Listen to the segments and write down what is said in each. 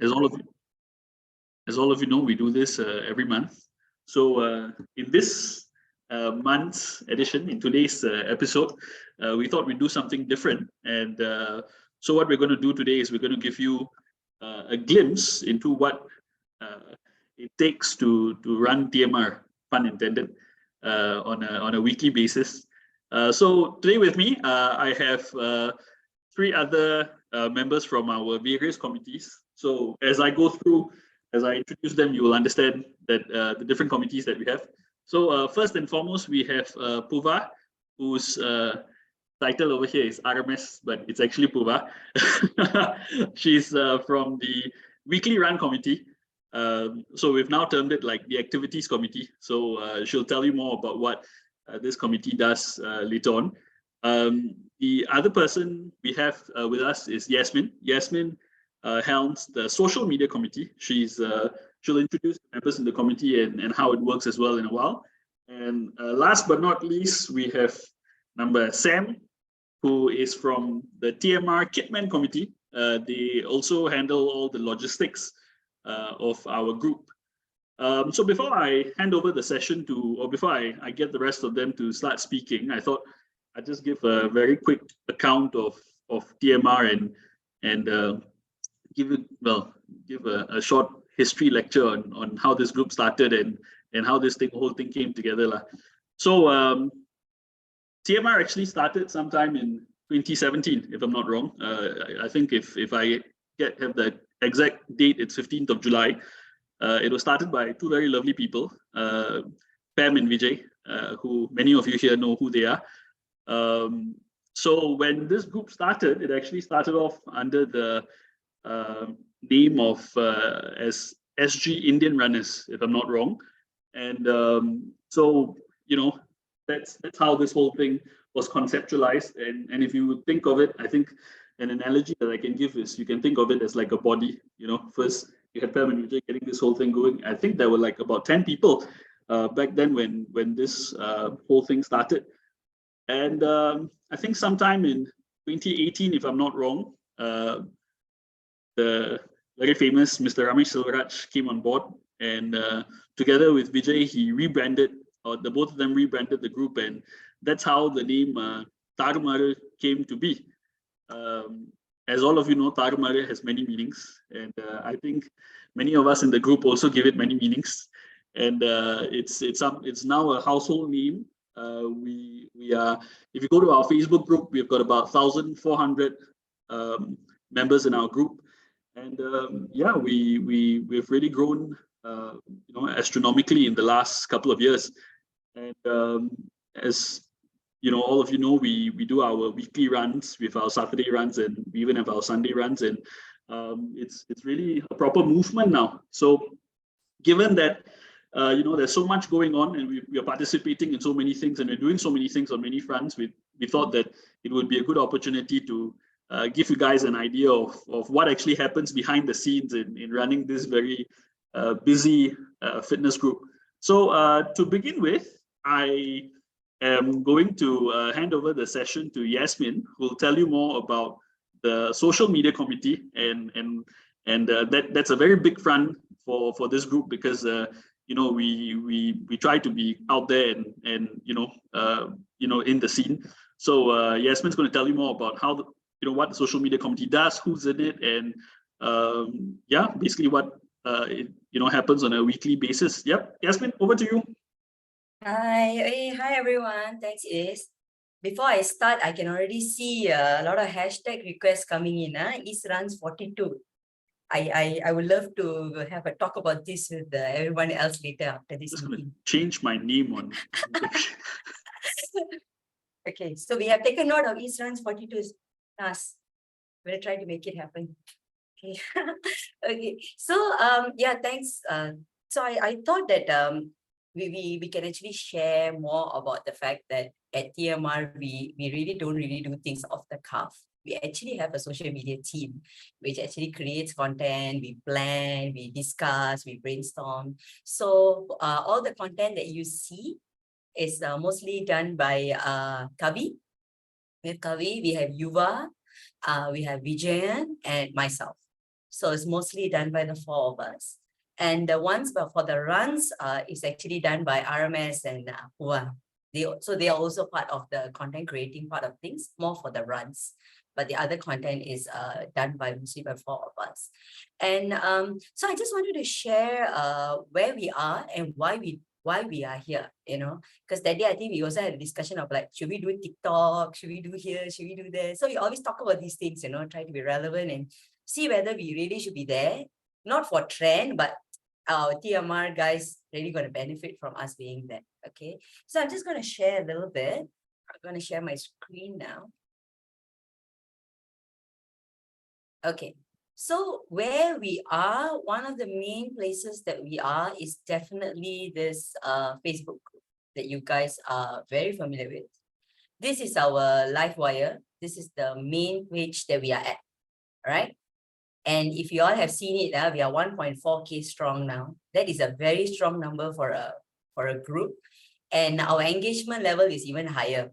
as all of you know, we do this every month. So in this month's edition, in today's episode, we thought we'd do something different. And so what we're going to do today is we're going to give you a glimpse into what it takes to run TMR, pun intended, on a weekly basis. So today with me, I have three other members from our various committees. So as I introduce them, you will understand that the different committees that we have. So first and foremost, we have Puva, whose title over here is RMS, but it's actually Puva. She's from the weekly run committee. So we've now termed it like the activities committee. So she'll tell you more about what this committee does later on. The other person we have with us is Yasmin. Yasmin helms the social media committee. She'll introduce members in the committee and how it works as well in a while. And last but not least, we have number Sam, who is from the TMR Kitman committee. They also handle all the logistics of our group. So before I hand over the session before I get the rest of them to start speaking, I thought I'd just give a very quick account of TMR and give a short history lecture on how this group started and how this whole thing came together. So TMR actually started sometime in 2017, if I'm not wrong. I think if I have the exact date, it's 15th of July. It was started by two very lovely people, Pam and Vijay, who many of you here know who they are. So when this group started, it actually started off under the name of as SG Indian Runners, if I'm not wrong. And so, that's how this whole thing was conceptualized. And if you would think of it, I think an analogy that I can give is you can think of it as like a body. First you had Pam and Vijay getting this whole thing going. I think there were like about 10 people back then when this whole thing started. And I think sometime in 2018, if I'm not wrong, the very famous Mr. Ramesh Silvaraj came on board, and together with Vijay, the both of them rebranded the group, and that's how the name Tarumara came to be. As all of you know, Tarumara has many meanings, and I think many of us in the group also give it many meanings. And it's now a household name. We are, if you go to our Facebook group, we've got about 1,400 members in our group, and we've really grown astronomically in the last couple of years. And as all of you know, we do our weekly runs with our Saturday runs, and we even have our Sunday runs, and it's really a proper movement now. So given that there's so much going on, and we are participating in so many things, and we're doing so many things on many fronts, we thought that it would be a good opportunity to give you guys an idea of what actually happens behind the scenes in running this very busy fitness group. So to begin with, I am going to hand over the session to Yasmin, who will tell you more about the social media committee, and that's a very big front for this group, because we try to be out there and in the scene. So Yasmin's going to tell you more about how what the social media committee does, who's in it, and basically what it happens on a weekly basis. Yep, Yasmin, over to you. Hi everyone. Thanks, Is. Before I start, I can already see a lot of hashtag requests coming in. Runs 42. I would love to have a talk about this with everyone else later after this meeting. Change my name on. Okay, so we have taken note of Runs 42. Nas, we'll try to make it happen. Okay. Okay. So thanks. So I thought that we can actually share more about the fact that at TMR we really don't do things off the cuff. We actually have a social media team which actually creates content, we plan, we discuss, we brainstorm. So all the content that you see is mostly done by Kavi. With Kavi, we have Yuva, we have Vijayan, and myself. So it's mostly done by the four of us. And the ones for the runs is actually done by RMS and Hua. They are also part of the content creating part of things, more for the runs. But the other content is done by mostly by four of us. And so I just wanted to share where we are and why we are here, because that day I think we also had a discussion of like, should we do TikTok? Should we do here? Should we do there? So we always talk about these things, try to be relevant and see whether we really should be there, not for trend, but our TMR guys really going to benefit from us being there. Okay, so I'm just going to share a little bit. I'm going to share my screen now. Okay, so where we are, one of the main places that we are is definitely this Facebook group that you guys are very familiar with. This is our Livewire. This is the main page that we are at, right? And if you all have seen it, we are 1.4K strong now. That is a very strong number for a group. And our engagement level is even higher.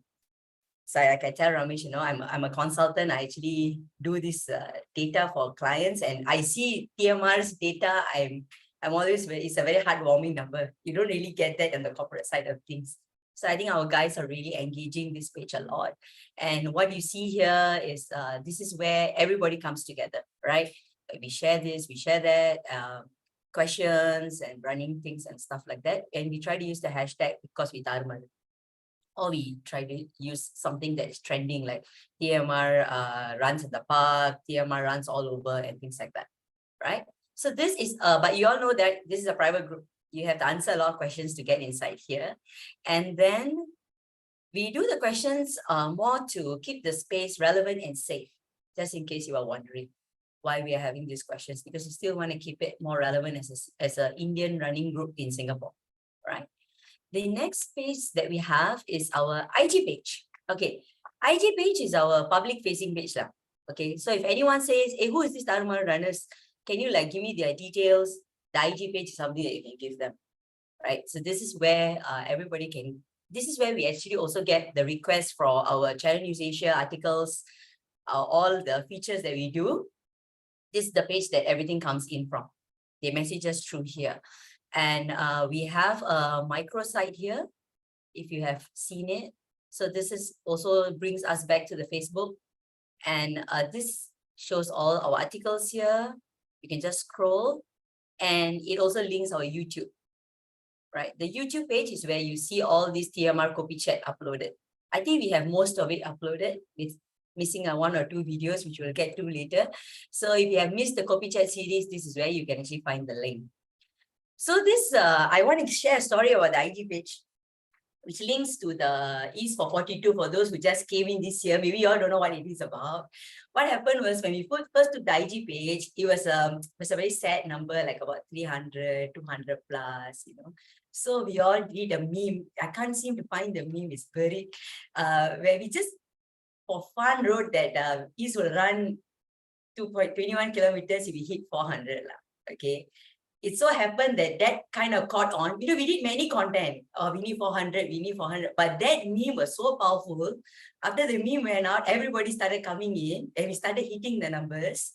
So I can tell Ramesh, I'm a consultant. I actually do this data for clients, and I see TMR's data. I'm always it's a very heartwarming number. You don't really get that on the corporate side of things. So I think our guys are really engaging this page a lot. And what you see here is this is where everybody comes together, right? We share this, we share that, questions and running things and stuff like that. And we try to use the hashtag because we Dharma. Or we try to use something that is trending like TMR runs at the park, TMR runs all over and things like that, right? So this is, but you all know that this is a private group. You have to answer a lot of questions to get inside here. And then we do the questions more to keep the space relevant and safe, just in case you are wondering why we are having these questions, because we still want to keep it more relevant as an Indian running group in Singapore, right? The next page that we have is our IG page. Okay, IG page is our public facing page. Okay, so if anyone says, hey, who is this Dharma runners? Can you give me their details? The IG page is something that you can give them, right? So this is where everybody can, this is where we actually also get the request for our Channel News Asia articles, all the features that we do. This is the page that everything comes in from. They message us through here. And we have a microsite here, if you have seen it. So this is also brings us back to the Facebook. And this shows all our articles here. You can just scroll. And it also links our YouTube, right? The YouTube page is where you see all these TMR Kopi chat uploaded. I think we have most of it uploaded. It's missing one or two videos, which we'll get to later. So if you have missed the Kopi chat series, this is where you can actually find the link. So this, I want to share a story about the IG page, which links to the East for 42 for those who just came in this year. Maybe you all don't know what it is about. What happened was when we first took the IG page, it was a very sad number, like about 300, 200 plus, So we all did a meme. I can't seem to find the meme. It's buried, where we just, for fun, wrote that East will run 2.21 kilometers if we hit 400. Okay. It so happened that kind of caught on. We did many content. Oh, we need 400, we need 400. But that meme was so powerful. After the meme went out, everybody started coming in and we started hitting the numbers.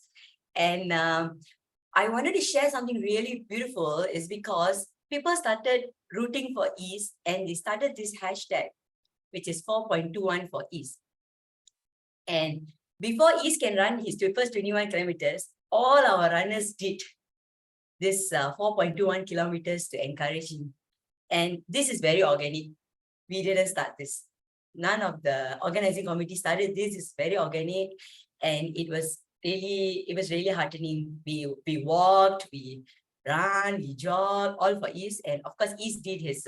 And I wanted to share something really beautiful is because people started rooting for East and they started this hashtag, which is 4.21 for East. And before East can run his first 21 kilometers, all our runners did this 4.21 kilometers to encourage him. And this is very organic. We didn't start this. None of the organizing committee started this. It's very organic. And it was really heartening. We walked, we ran, we jogged, all for East. And of course, East did his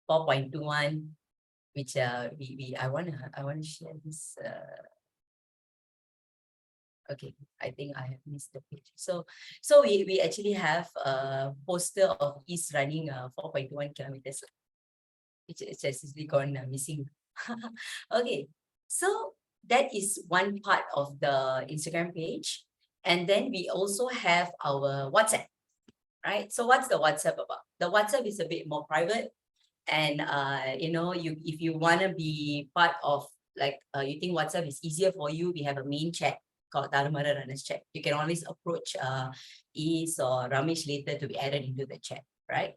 4.21, which I wanna share this. Okay, I think I have missed the page. So we actually have a poster of East running 4.21 kilometers, which has actually gone missing. Okay, so that is one part of the Instagram page. And then we also have our WhatsApp, right? So what's the WhatsApp about? The WhatsApp is a bit more private. And if you want to be part of, you think WhatsApp is easier for you, we have a main chat. called Tarumara Runners Chat. You can always approach Is or Ramesh later to be added into the chat, right?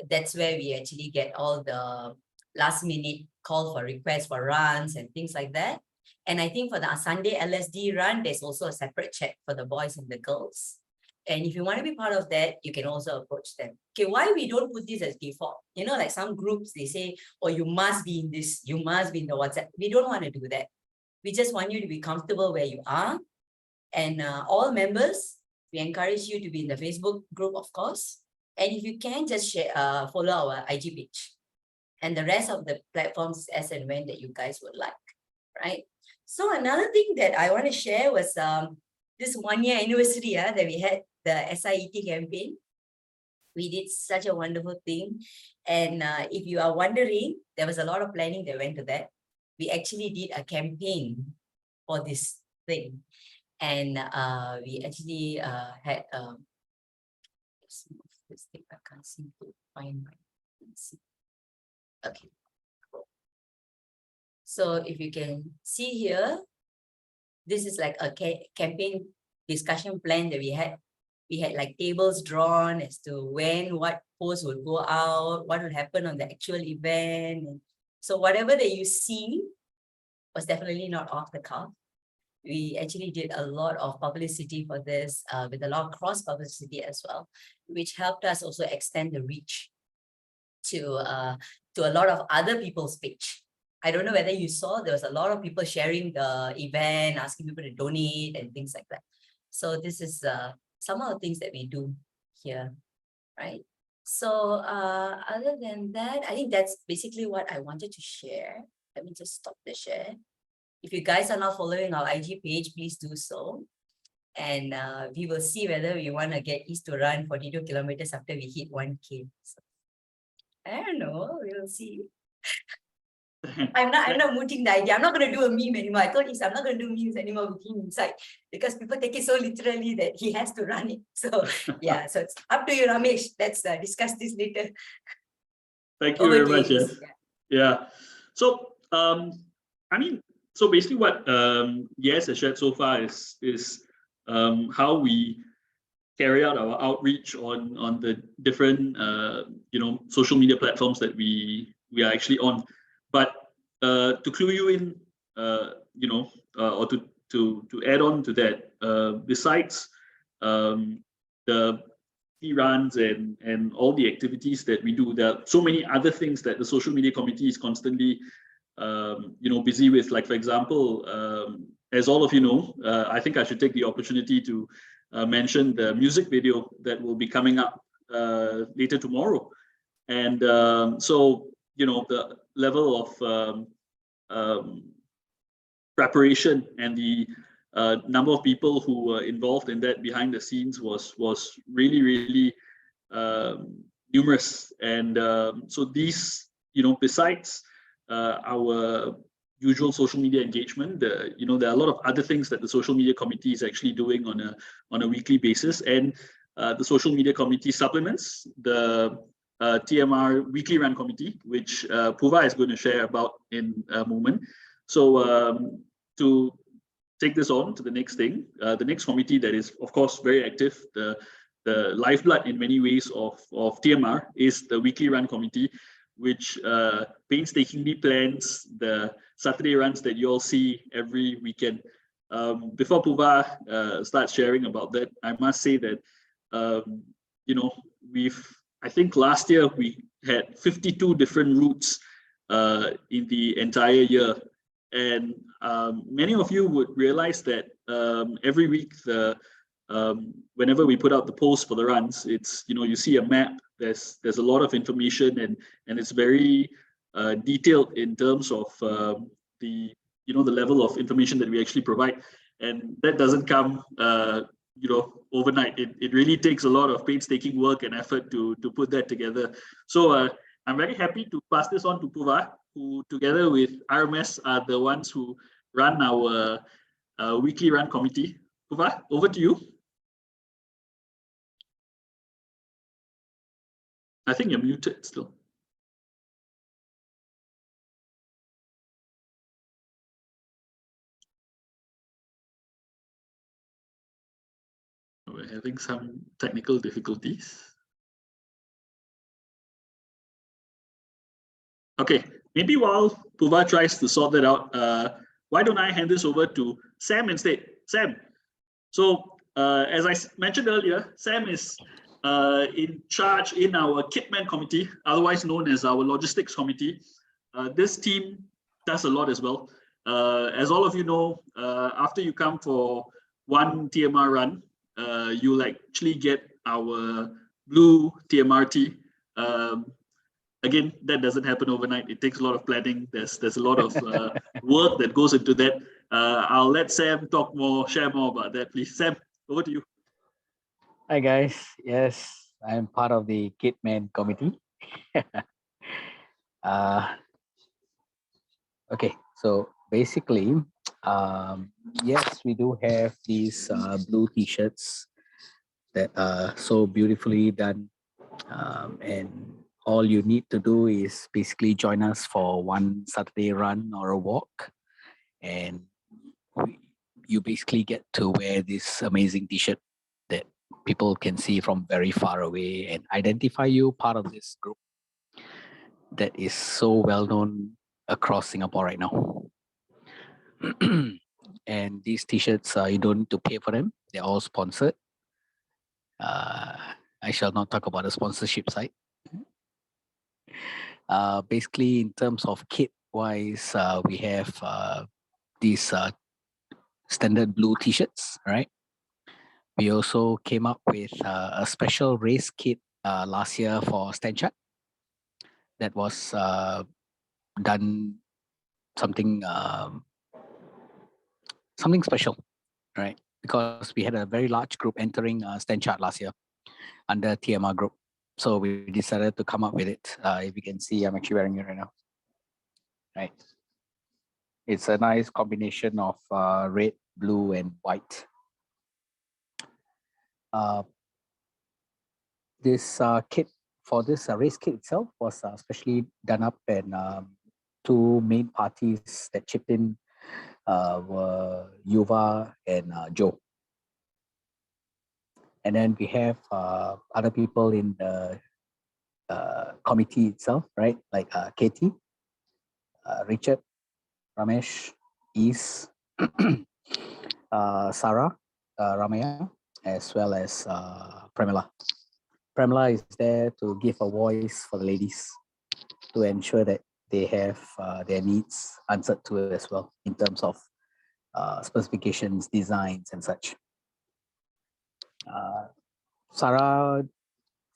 That's where we actually get all the last minute call for requests for runs and things like that. And I think for the Sunday LSD run, there's also a separate chat for the boys and the girls. And if you want to be part of that, you can also approach them. Okay, why we don't put this as default? You know, like some groups, they say, oh, you must be in this, you must be in the WhatsApp. We don't want to do that. We just want you to be comfortable where you are. And all members, we encourage you to be in the Facebook group, of course. And if you can, just share, follow our IG page. And the rest of the platforms as and when that you guys would like, right? So another thing that I want to share was this 1-year anniversary that we had the SIET campaign. We did such a wonderful thing. And if you are wondering, there was a lot of planning that went to that. We actually did a campaign for this thing. And we actually had, let's move this thing. I can't seem to find my, let's see. Okay. So if you can see here, this is like a campaign discussion plan that we had. We had like tables drawn as to when, what post will go out, what will happen on the actual event. And so whatever that you see was definitely not off the cuff. We actually did a lot of publicity for this with a lot of cross publicity as well, which helped us also extend the reach to a lot of other people's page. I don't know whether you saw, there was a lot of people sharing the event, asking people to donate and things like that. So this is some of the things that we do here, right? So other than that, I think that's basically what I wanted to share. Let me just stop the share. If you guys are not following our IG page, please do so. And we will see whether we want to get East to run 42 kilometers after we hit 1K. So, I don't know, we'll see. I'm not mooting the idea. I'm not going to do a meme anymore. I told Is I'm not going to do memes anymore with him inside because people take it so literally that he has to run it. So yeah, so it's up to you, Ramesh. Let's discuss this later. Thank you very much. Yeah. So I mean, so basically what Yes has shared so far is how we carry out our outreach on the different social media platforms that we are actually on. But to clue you in, or to add on to that, besides the runs and all the activities that we do, there are so many other things that the social media committee is constantly busy with. Like, for example, as all of you know, I think I should take the opportunity to mention the music video that will be coming up later tomorrow. And so, the level of preparation and the number of people who were involved in that behind the scenes was really, really numerous. And so these, besides our usual social media engagement, there are a lot of other things that the social media committee is actually doing on a weekly basis. And the social media committee supplements the TMR weekly run committee, which Puva is going to share about in a moment. So to take this on to the next thing, the next committee that is, of course, very active, the lifeblood in many ways of TMR, is the weekly run committee, which painstakingly plans the Saturday runs that you all see every weekend. Before Puva starts sharing about that, I must say that I think last year we had 52 different routes in the entire year. And many of you would realize that every week, whenever we put out the post for the runs, it's, you see a map. There's a lot of information, and it's very detailed in terms of the level of information that we actually provide. And that doesn't come overnight. It really takes a lot of painstaking work and effort to put that together. So I'm very happy to pass this on to Puva, who together with RMS are the ones who run our weekly run committee. Puva, over to you. I think you're muted still. Having some technical difficulties. Okay, maybe while Puva tries to sort that out, why don't I hand this over to Sam instead? Sam. So as I mentioned earlier, Sam is in charge in our Kitman committee, otherwise known as our logistics committee. This team does a lot as well. As all of you know, after you come for one TMR run, you'll actually get our blue TMRT. Again, that doesn't happen overnight. It takes a lot of planning. There's a lot of work that goes into that. I'll let Sam talk more, share more about that, please. Sam, over to you. Hi guys. Yes, I'm part of the Kitman committee. Okay, so basically, yes, we do have these blue t-shirts that are so beautifully done, and all you need to do is basically join us for one Saturday run or a walk, and you basically get to wear this amazing t-shirt that people can see from very far away and identify you part of this group that is so well known across Singapore right now. And these t-shirts, you don't need to pay for them. They're all sponsored. I shall not talk about the sponsorship side. Basically, in terms of kit wise, we have these standard blue t-shirts, right? We also came up with a special race kit last year for Stanchart that was done something something special, right? Because we had a very large group entering Stanchart last year under TMR group. So we decided to come up with it. If you can see, I'm actually wearing it right now. Right. It's a nice combination of red, blue, and white. This kit for this race kit itself was specially done up, and two main parties that chipped in were Yuva and Joe. And then we have other people in the committee itself, right? Like Katie, Richard, Ramesh, Is, Sarah, Ramaya, as well as Pramila. Pramila is there to give a voice for the ladies to ensure that they have their needs answered to it as well in terms of specifications, designs, and such. Sarah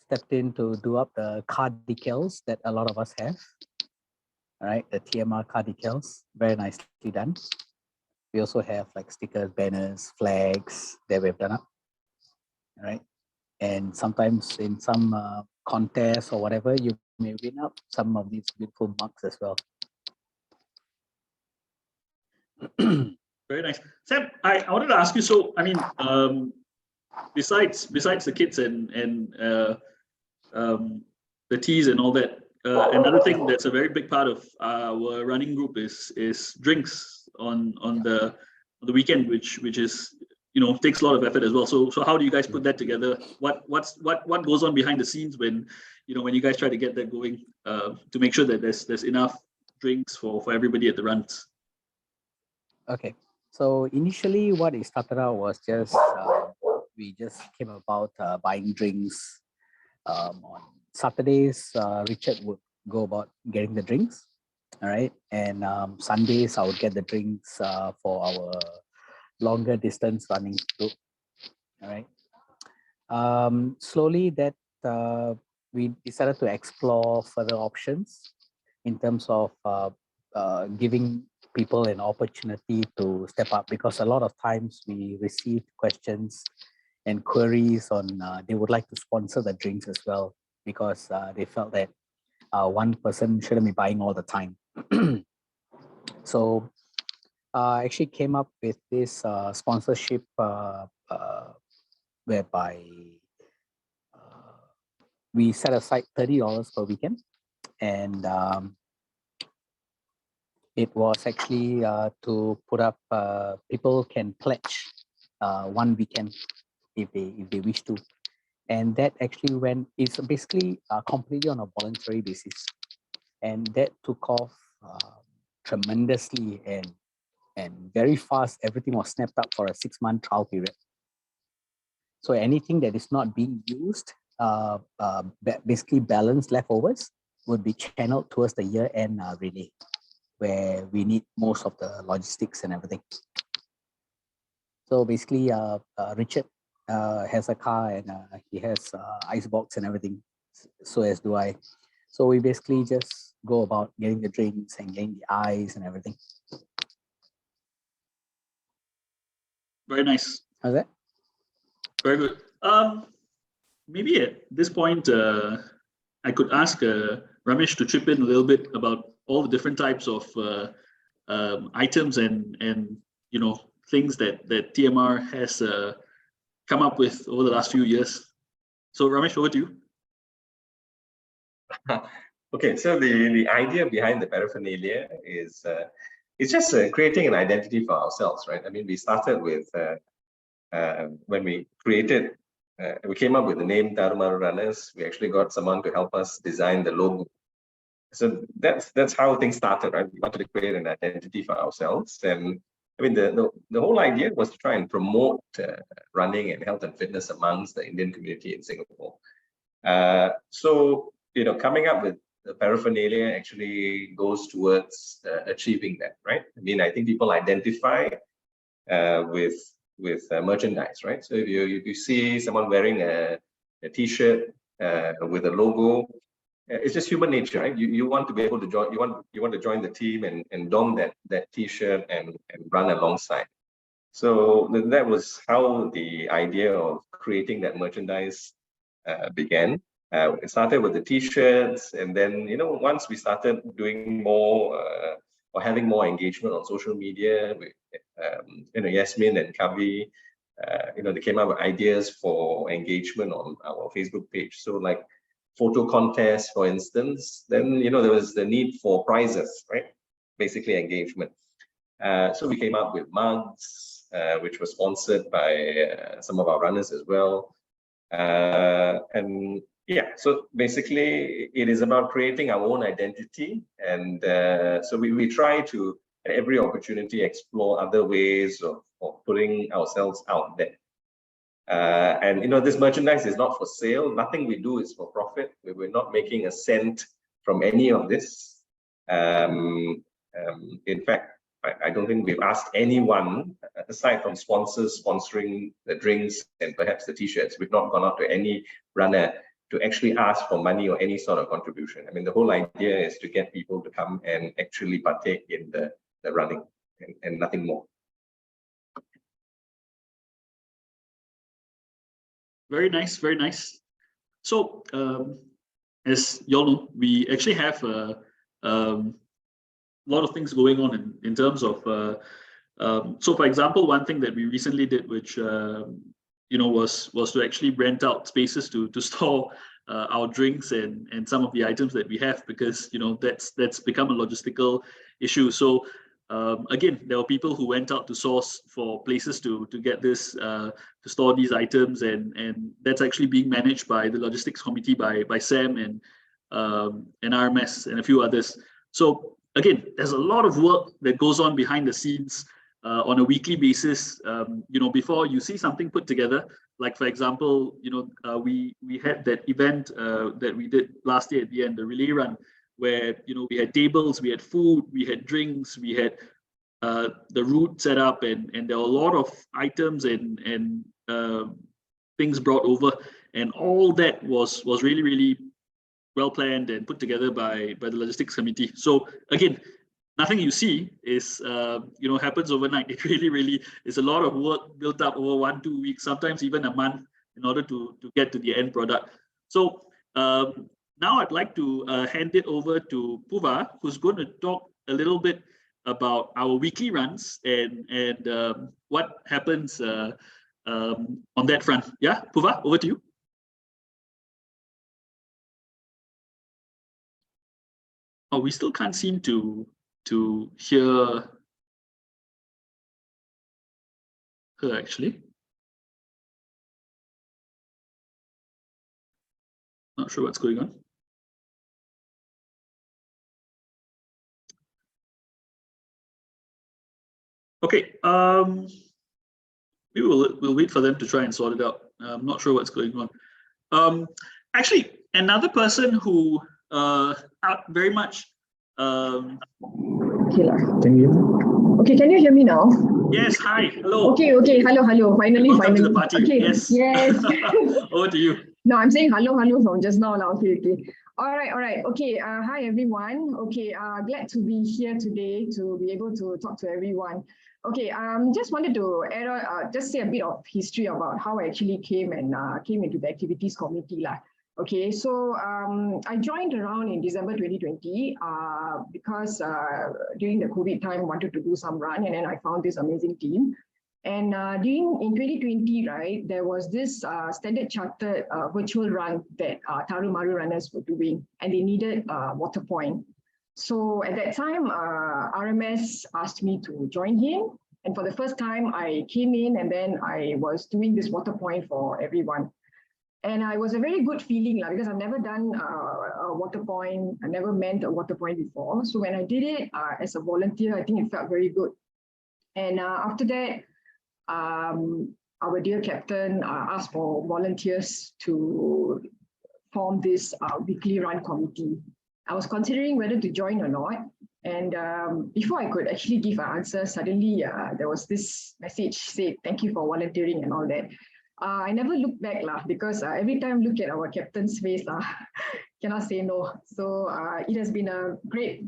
stepped in to do up the card decals that a lot of us have. All right, the TMR card decals, very nicely done. We also have like stickers, banners, flags that we've done up. All right, and sometimes in some contests or whatever, you may win up some of these beautiful mugs as well. Very nice. Sam, I wanted to ask you, so I mean, besides the kits and the teas and all that, another thing that's a very big part of our running group is drinks on the weekend, which is, you know, takes a lot of effort as well. So how do you guys put that together? What goes on behind the scenes when, you know, when you guys try to get that going, to make sure that there's enough drinks for everybody at the runs? Okay, so initially what it started out was just we just came about buying drinks on Saturdays. Richard would go about getting the drinks, all right, and Sundays I would get the drinks for our longer distance running group, all right. Slowly that we decided to explore further options in terms of giving people an opportunity to step up, because a lot of times we received questions and queries on they would like to sponsor the drinks as well, because they felt that one person shouldn't be buying all the time. So I actually came up with this sponsorship whereby we set aside $30 per weekend, and it was actually to put up, people can pledge one weekend if they wish to. And that actually it's basically completely on a voluntary basis. And that took off tremendously and very fast. Everything was snapped up for a 6-month trial period. So anything that is not being used, basically balance leftovers, would be channeled towards the year-end relay, where we need most of the logistics and everything. So basically, Richard has a car and he has ice box and everything. So as do I. So we basically just go about getting the drinks and getting the ice and everything. Very nice. How's that? Very good. Maybe at this point, I could ask Ramesh to chip in a little bit about all the different types of items and things that TMR has come up with over the last few years. So Ramesh, over to you. Okay, so the idea behind the paraphernalia is it's just creating an identity for ourselves, right? I mean, we started with when we created, we came up with the name Tarumar Runners. We actually got someone to help us design the logo. So that's how things started, right? We wanted to create an identity for ourselves, and I mean the whole idea was to try and promote running and health and fitness amongst the Indian community in Singapore. So coming up with the paraphernalia actually goes towards achieving that, right? I mean, I think people identify with merchandise, right? So if you see someone wearing a T-shirt with a logo, it's just human nature, right? You want to be able to join. You want to join the team and don that T-shirt and run alongside. So that was how the idea of creating that merchandise began. It started with the T-shirts, and then once we started doing more or having more engagement on social media, with Yasmin and Kavi, they came up with ideas for engagement on our Facebook page. So like photo contests, for instance, then there was the need for prizes, right? Basically engagement. So we came up with mugs, which was sponsored by some of our runners as well. And yeah, so basically it is about creating our own identity. And so we try to, at every opportunity, explore other ways of putting ourselves out there. And this merchandise is not for sale. Nothing we do is for profit. We're not making a cent from any of this. In fact, I don't think we've asked anyone, aside from sponsors sponsoring the drinks and perhaps the T-shirts, we've not gone out to any runner to actually ask for money or any sort of contribution. I mean, the whole idea is to get people to come and actually partake in the running and nothing more. Very nice, very nice. So as you all know, we actually have a lot of things going on in terms of so for example, one thing that we recently did, which was to actually rent out spaces to store our drinks and some of the items that we have, because that's become a logistical issue. So again, there were people who went out to source for places to get this to store these items, and that's actually being managed by the logistics committee by Sam and RMS and a few others. So again, there's a lot of work that goes on behind the scenes on a weekly basis. Before you see something put together, like for example, we had that event that we did last year at the end, the relay run, where we had tables, we had food, we had drinks, we had the route set up, and there were a lot of items and things brought over, and all that was really, really well planned and put together by the logistics committee. So again, nothing you see is happens overnight. It really is a lot of work built up over 1-2 weeks, sometimes even a month, in order to get to the end product. So now I'd like to hand it over to Puva, who's going to talk a little bit about our weekly runs and what happens on that front. Yeah, Puva, over to you. Oh, we still can't seem to hear her actually. Not sure what's going on. Okay, maybe we'll wait for them to try and sort it out. I'm not sure what's going on. Actually, another person who very much Okay, can you hear me? Okay, can you hear me now? yes, hi, hello. Okay, hello. Finally, Welcome to the party. Okay, yes. Over to you. No, I'm saying hello from just now. Okay. All right. Okay, hi everyone. Okay, glad to be here today to be able to talk to everyone. Okay, just wanted to add on, just say a bit of history about how I actually came into the activities committee lah. Okay, so I joined around in December 2020 because during the COVID time, I wanted to do some run, and then I found this amazing team. And in 2020, right, there was this Standard Chartered virtual run that Tarumaru runners were doing, and they needed water point. So at that time, RMS asked me to join him. And for the first time, I came in and then I was doing this water point for everyone. And it was a very good feeling because I've never done a water point. I never meant a water point before. So when I did it as a volunteer, I think it felt very good. And after that, our dear captain asked for volunteers to form this weekly run committee. I was considering whether to join or not. And before I could actually give an answer, suddenly there was this message said, thank you for volunteering and all that. I never looked back because every time I look at our captain's face, cannot say no. So it has been a great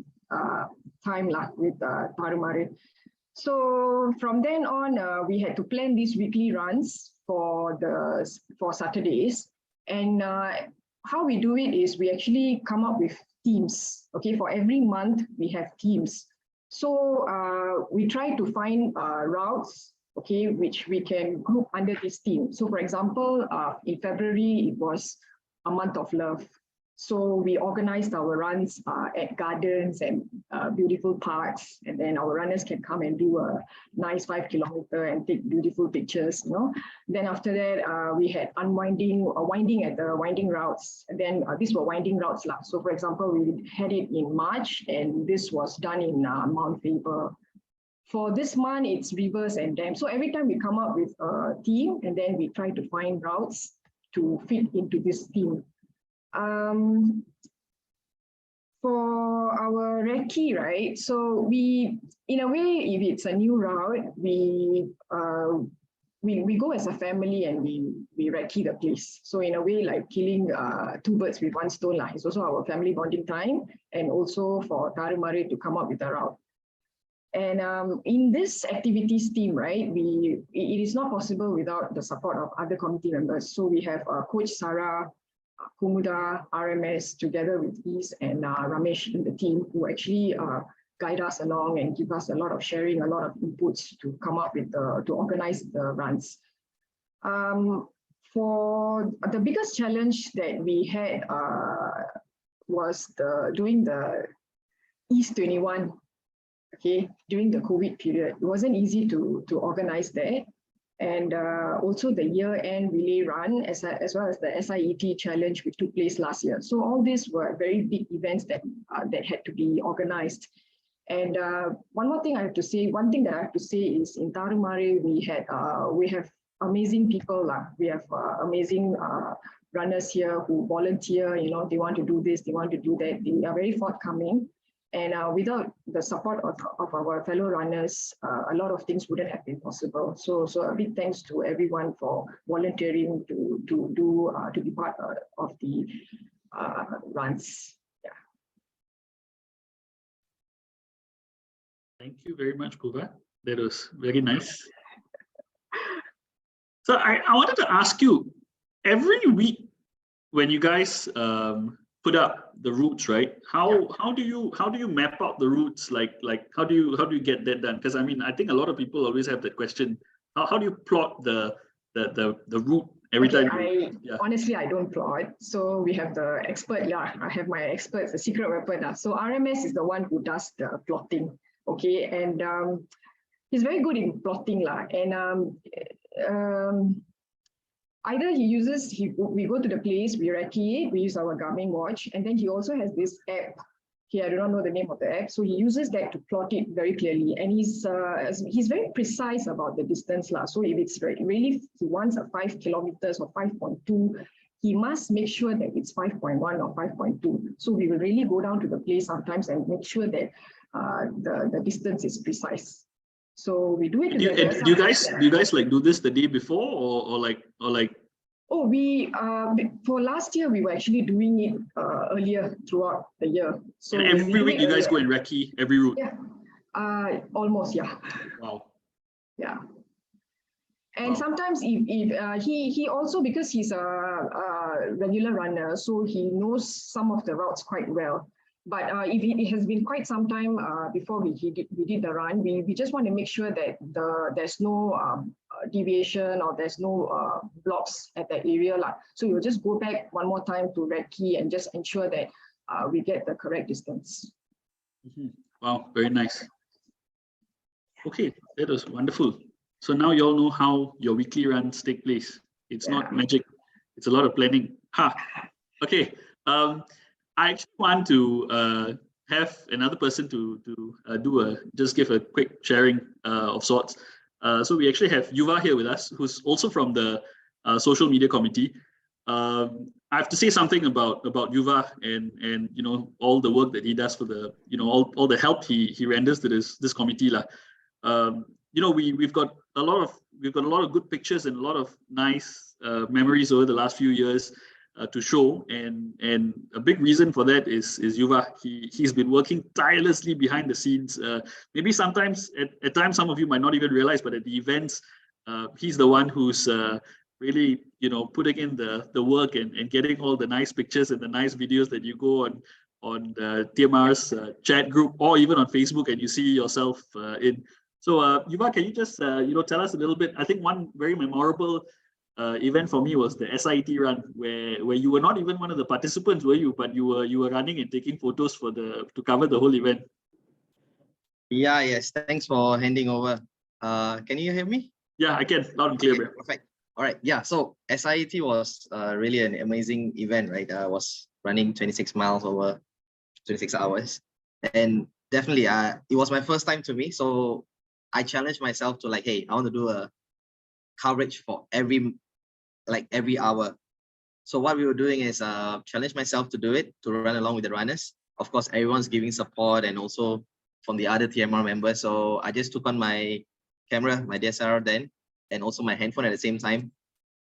time with Tarumaru. So from then on, we had to plan these weekly runs for Saturdays. And how we do it is we actually come up with teams. Okay, for every month we have teams. So we try to find routes, okay, which we can group under this team. So for example, in February, it was a month of love. So we organized our runs at gardens and beautiful parks, and then our runners can come and do a nice 5 kilometer and take beautiful pictures, Then after that, we had winding at the winding routes. And then these were winding routes. So for example, we had it in March, and this was done in Mount Faber. For this month, it's rivers and dams. So every time we come up with a theme, and then we try to find routes to fit into this theme. For our recce, right? So we, in a way, if it's a new route, we go as a family and we recce the place. So in a way, like killing two birds with one stone. It's also our family bonding time, and also for Tarumaru to come up with a route. And in this activities team, right, it is not possible without the support of other committee members. So we have Coach Sarah, Kumuda, RMS, together with Ease and Ramesh in the team, who actually guide us along and give us a lot of sharing, a lot of inputs to come up with to organize the runs. For the biggest challenge that we had was doing the East 21. Okay, during the COVID period, it wasn't easy to organize that. And also the year-end relay run, as well as the SIET challenge, which took place last year. So all these were very big events that had to be organized. And one thing that I have to say is in Tarumaru, we have amazing people. We have amazing runners here who volunteer, they want to do this, they want to do that. They are very forthcoming. And without the support of our fellow runners, a lot of things wouldn't have been possible. So a big thanks to everyone for volunteering to be part of the runs. Yeah. Thank you very much, Kuba. That was very nice. So I wanted to ask you, every week when you guys put up the routes, right? How do you map out the routes? Like how do you get that done? Because I mean, I think a lot of people always have that question. How do you plot the route every time? Honestly, I don't plot. So we have the expert. I have my experts, the secret weapon. So RMS is the one who does the plotting. Okay, and he's very good in plotting. And either we go to the place, we recce it, we use our Garmin watch, and then he also has this app. Here, I do not know the name of the app. So he uses that to plot it very clearly. And he's very precise about the distance. So if it's really, he wants a 5 kilometers or 5.2, he must make sure that it's 5.1 or 5.2. So we will really go down to the place sometimes and make sure that the distance is precise. So we do it together. Do you guys like do this the day before or like? Oh, for last year, we were actually doing it earlier throughout the year. So and every week you guys go and recce every route? Yeah, almost, yeah. Wow. Yeah. And Wow. sometimes if he also, because he's a regular runner, so he knows some of the routes quite well. But if it has been quite some time before we did the run, we just want to make sure that there's no deviation or there's no blocks at that area. So we'll just go back one more time to recce and just ensure that we get the correct distance. Wow, very nice. Okay, that was wonderful. So now you all know how your weekly runs take place. It's not magic. It's a lot of planning. Okay. I actually want to have another person to just give a quick sharing of sorts. So we actually have Yuva here with us, who's also from the social media committee. I have to say something about Yuva and all the work that he does for the all the help he renders to this committee we've got a lot of good pictures and a lot of nice memories over the last few years to show, and a big reason for that is Yuva. He's been working tirelessly behind the scenes. Maybe sometimes at times some of you might not even realize, but at the events, he's the one who's really putting in the work and getting all the nice pictures and the nice videos that you go on the TMR's chat group or even on Facebook and you see yourself in. So Yuva, can you just tell us a little bit? I think one very memorable event for me was the SIT run, where you were not even one of the participants, were you? But you were running and taking photos to cover the whole event. Yeah, yes. Thanks for handing over. Can you hear me? Yeah, I can. Loud and clear. Okay, perfect. All right. Yeah. So SIT was really an amazing event, right? I was running 26 miles over 26 hours, and definitely, it was my first time to me. So I challenged myself to hey, I want to do a coverage for every hour. So what we were doing is challenge myself to do it, to run along with the runners. Of course, everyone's giving support and also from the other TMR members. So I just took on my camera, my DSLR then, and also my handphone at the same time.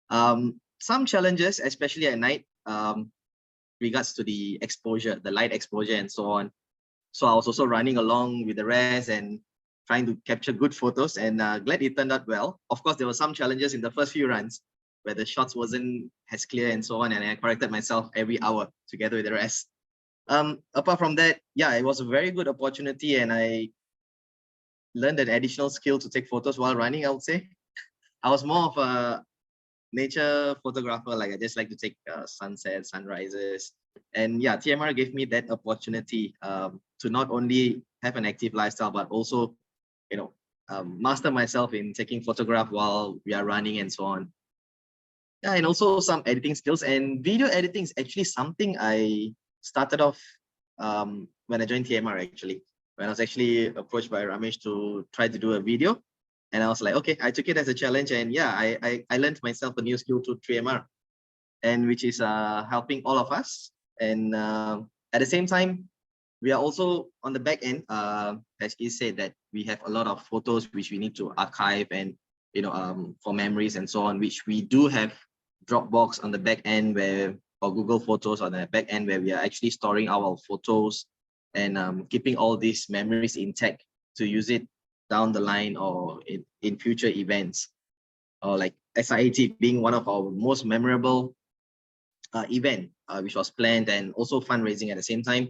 Some challenges, especially at night, regards to the exposure, the light exposure and so on. So I was also running along with the rest and trying to capture good photos, and glad it turned out well. Of course, there were some challenges in the first few runs where the shots wasn't as clear and so on, and I corrected myself every hour together with the rest. Apart from that, yeah, it was a very good opportunity, and I learned an additional skill to take photos while running, I would say. I was more of a nature photographer, I just like to take sunsets, sunrises. And yeah, TMR gave me that opportunity to not only have an active lifestyle, but also, master myself in taking photograph while we are running and so on. Yeah, and also some editing skills, and video editing is actually something I started off when I joined TMR, actually, when I was actually approached by Ramesh to try to do a video. And I was like, okay, I took it as a challenge, and yeah, I learned myself a new skill to TMR, and which is helping all of us. And at the same time, we are also on the back end, as he said, that we have a lot of photos which we need to archive and for memories and so on, which we do have Dropbox on the back end or Google Photos on the back end where we are actually storing our photos and keeping all these memories intact to use it down the line or in future events, or like SIAT being one of our most memorable event, which was planned and also fundraising at the same time.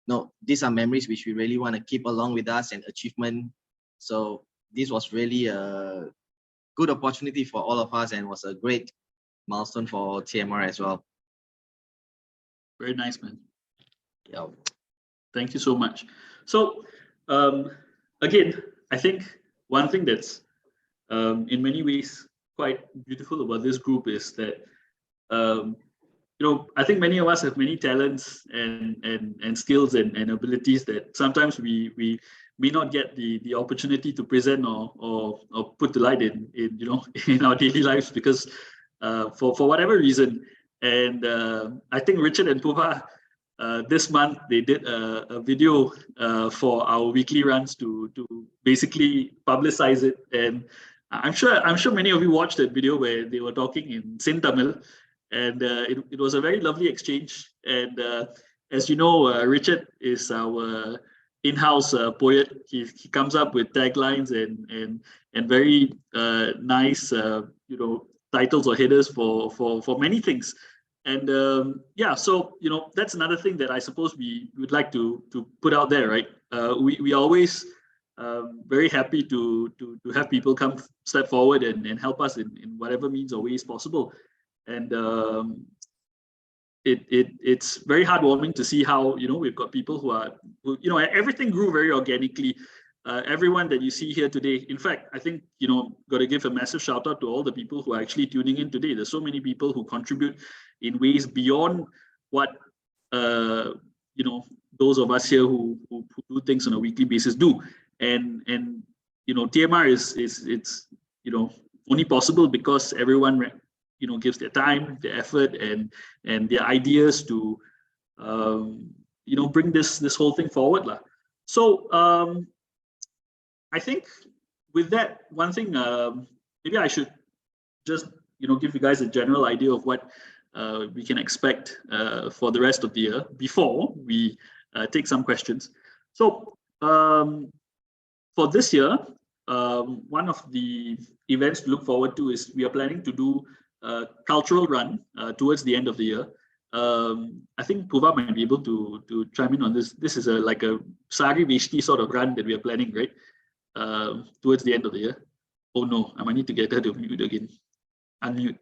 No, these are memories which we really want to keep along with us and achievement. So this was really a good opportunity for all of us and was a great milestone for TMR as well. Very nice, man. Yeah. Thank you so much. So again, I think one thing that's in many ways quite beautiful about this group is that I think many of us have many talents and skills and abilities that sometimes we may not get the opportunity to present or put to light in in our daily lives because for whatever reason. And I think Richard and Puha this month they did a video for our weekly runs to basically publicize it. And I'm sure many of you watched that video where they were talking in Sin Tamil. And it was a very lovely exchange. And as you know, Richard is our in-house poet. He comes up with taglines and very nice, titles or headers for many things. And yeah, so that's another thing that I suppose we would like to put out there, right? We always very happy to have people step forward and help us in whatever means or ways possible. And it's very heartwarming to see how we've got people who everything grew very organically. Everyone that you see here today, in fact, I think got to give a massive shout out to all the people who are actually tuning in today. There's so many people who contribute in ways beyond what those of us here who do things on a weekly basis do. And TMR is only possible because everyone gives their time, their effort, and their ideas to bring this whole thing forward lah. So I think with that, one thing maybe I should just give you guys a general idea of what we can expect for the rest of the year before we take some questions. So for this year, one of the events to look forward to is we are planning to do a cultural run towards the end of the year. I think Puva might be able to chime in on this. This is like a Sari Vishti sort of run that we are planning, right? Towards the end of the year. Oh no, I might need to get her to mute again. Unmute.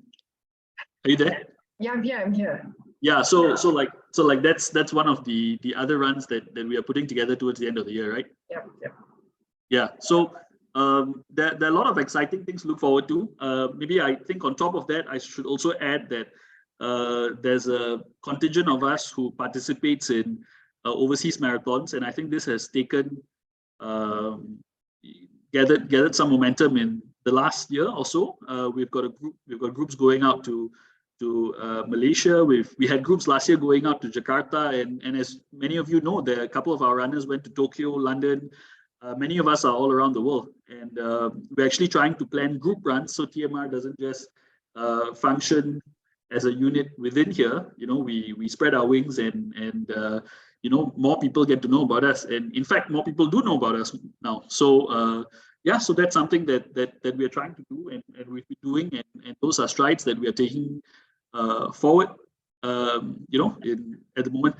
Are you there? Yeah, I'm here. Yeah, so like that's one of the other runs that we are putting together towards the end of the year, right? Yep. Yeah. So there are a lot of exciting things to look forward to. Maybe I think on top of that, I should also add that there's a contingent of us who participates in overseas marathons, and I think this has taken gathered some momentum in the last year or so. We've got groups going out to Malaysia. We had groups last year going out to Jakarta, and as many of you know, there are a couple of our runners went to Tokyo, London. Many of us are all around the world, and we're actually trying to plan group runs so TMR doesn't just function as a unit within here. We spread our wings and more people get to know about us, and in fact more people do know about us now. So yeah, so that's something that we are trying to do, and we've been doing, and those are strides that we are taking forward at the moment.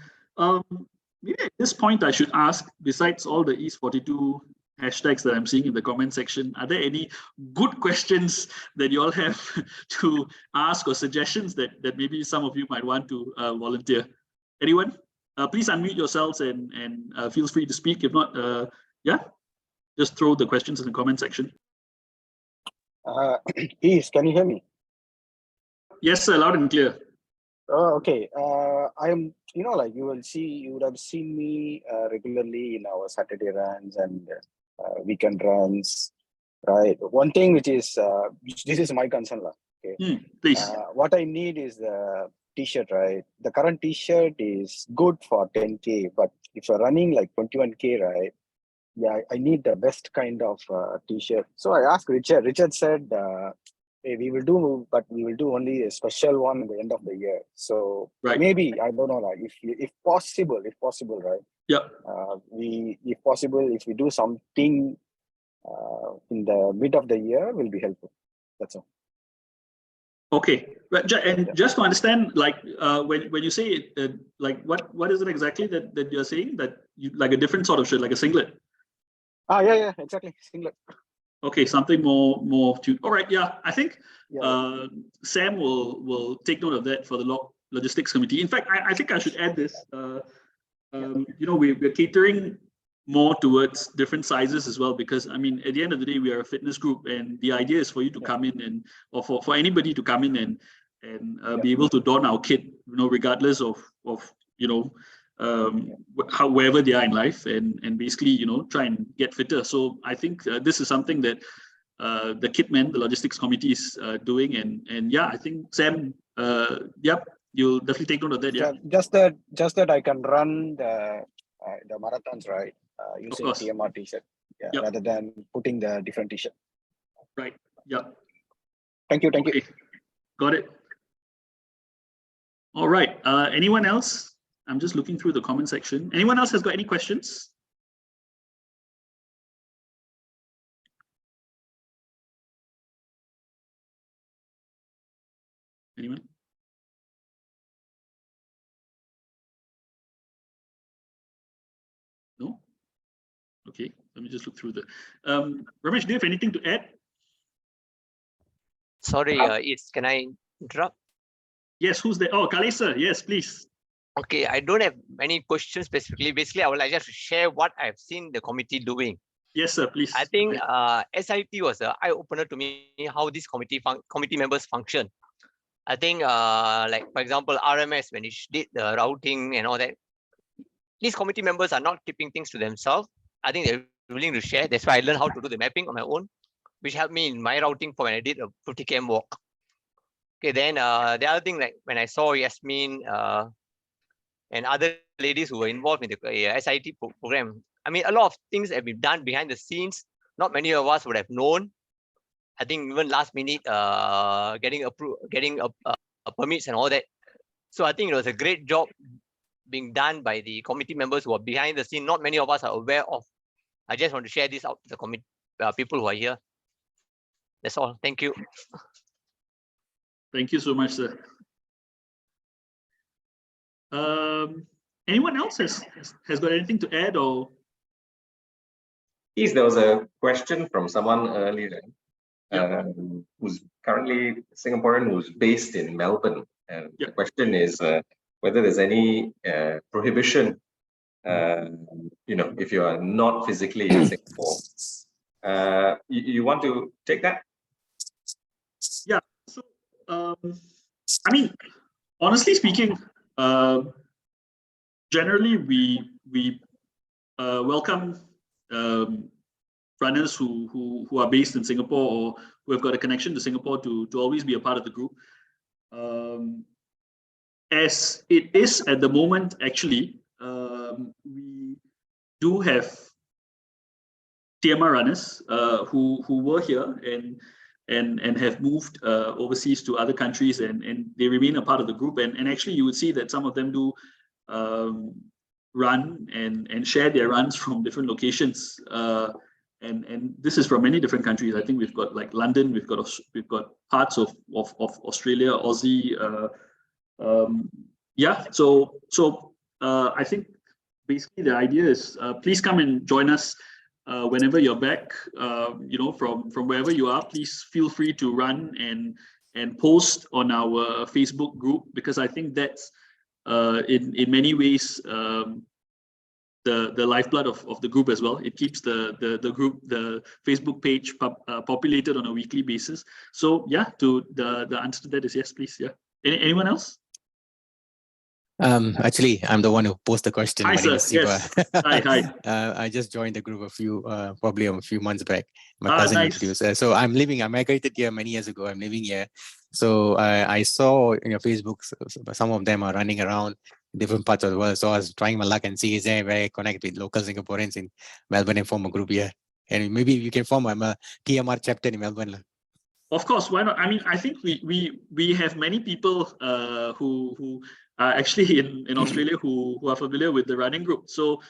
Maybe at this point I should ask, besides all the East 42 hashtags that I'm seeing in the comment section, are there any good questions that you all have to ask or suggestions that maybe some of you might want to volunteer? Anyone? Please unmute yourselves and feel free to speak. If not, yeah, just throw the questions in the comment section. East, can you hear me? Yes, sir, loud and clear. Okay. I'm, you would have seen me regularly in our Saturday runs and weekend runs, right? One thing which is, this is my concern, okay? Please. What I need is the t-shirt, right? The current t-shirt is good for 10K, but if you're running like 21K, right? Yeah, I need the best kind of t-shirt. So I asked Richard. Richard said, hey, we will do only a special one at the end of the year. So right. Maybe, I don't know, like if possible, right? Yeah. If possible, if we do something in the mid of the year, will be helpful. That's all. Okay, and just to understand, like when you say like what is it exactly that you're saying, that you like a different sort of shirt, like a singlet? Yeah, exactly, singlet. Okay, something more tuned. All right, yeah, I think Sam will take note of that for the logistics committee. In fact, I think I should add this. We're catering more towards different sizes as well, because I mean, at the end of the day, we are a fitness group, and the idea is for you to come in and, or for anybody to come in and be able to don our kit, you know, regardless of you know, wherever they are in life, and basically, you know, try and get fitter. So I think this is something that the kitman, the logistics committee, is doing, and yeah, I think Sam, yep, you'll definitely take note of that. Yeah, Just that I can run the marathons, right? Using course. TMR t-shirt, yeah, Yep. rather than putting the different t-shirt. Right. Yeah. Thank you. Okay. Got it. All right. Anyone else? I'm just looking through the comment section. Anyone else has got any questions? Anyone? No? Okay, let me just look through the. Ramesh, do you have anything to add? Sorry, can I interrupt? Yes, who's there? Oh, Kalesa, yes, please. Okay, I don't have any questions specifically. Basically, I would like just to share what I've seen the committee doing. Yes, sir, please. I think SIT was an eye-opener to me how these committee members function. I think like, for example, RMS, when it did the routing and all that, these committee members are not keeping things to themselves. I think they're willing to share. That's why I learned how to do the mapping on my own, which helped me in my routing for when I did a 50 km walk. Okay, then the other thing, like when I saw Yasmin and other ladies who were involved in the SIT program, I mean, a lot of things have been done behind the scenes. Not many of us would have known. I think even last minute getting permits and all that. So I think it was a great job being done by the committee members who are behind the scene. Not many of us are aware of. I just want to share this out to the committee people who are here. That's all. Thank you. Thank you so much, sir. Anyone else has got anything to add, or? Yes, there was a question from someone earlier, who's currently Singaporean, who's based in Melbourne. And the question is whether there's any prohibition, you know, if you are not physically in Singapore. You want to take that? Yeah. So, I mean, honestly speaking, generally we welcome runners who are based in Singapore or who have got a connection to Singapore to always be a part of the group. As it is at the moment, actually, we do have TMR runners who were here and have moved overseas to other countries, and they remain a part of the group. And actually, you would see that some of them do run and share their runs from different locations. And this is from many different countries. I think we've got like London, we've got parts of Australia, Aussie. Yeah, so I think basically the idea is please come and join us whenever you're back. You know, from wherever you are, please feel free to run and post on our Facebook group, because I think that's in many ways the lifeblood of the group as well. It keeps the group, the Facebook page populated on a weekly basis. So yeah, the answer to that is yes, please. Yeah. Anyone else? Actually, I'm the one who posed the question. Hi, My name sir. is Siva. Yes. Hi. I just joined the group probably a few months back. My cousin Nice. introduced. So I migrated here many years ago. I'm living here. So I saw in your Facebook, some of them are running around different parts of the world. So I was trying my luck and see is there where I connect with local Singaporeans in Melbourne and form a group here. And maybe you can form a TMR chapter in Melbourne. Of course, why not? I mean, I think we have many people who are actually in Australia who are familiar with the running group. So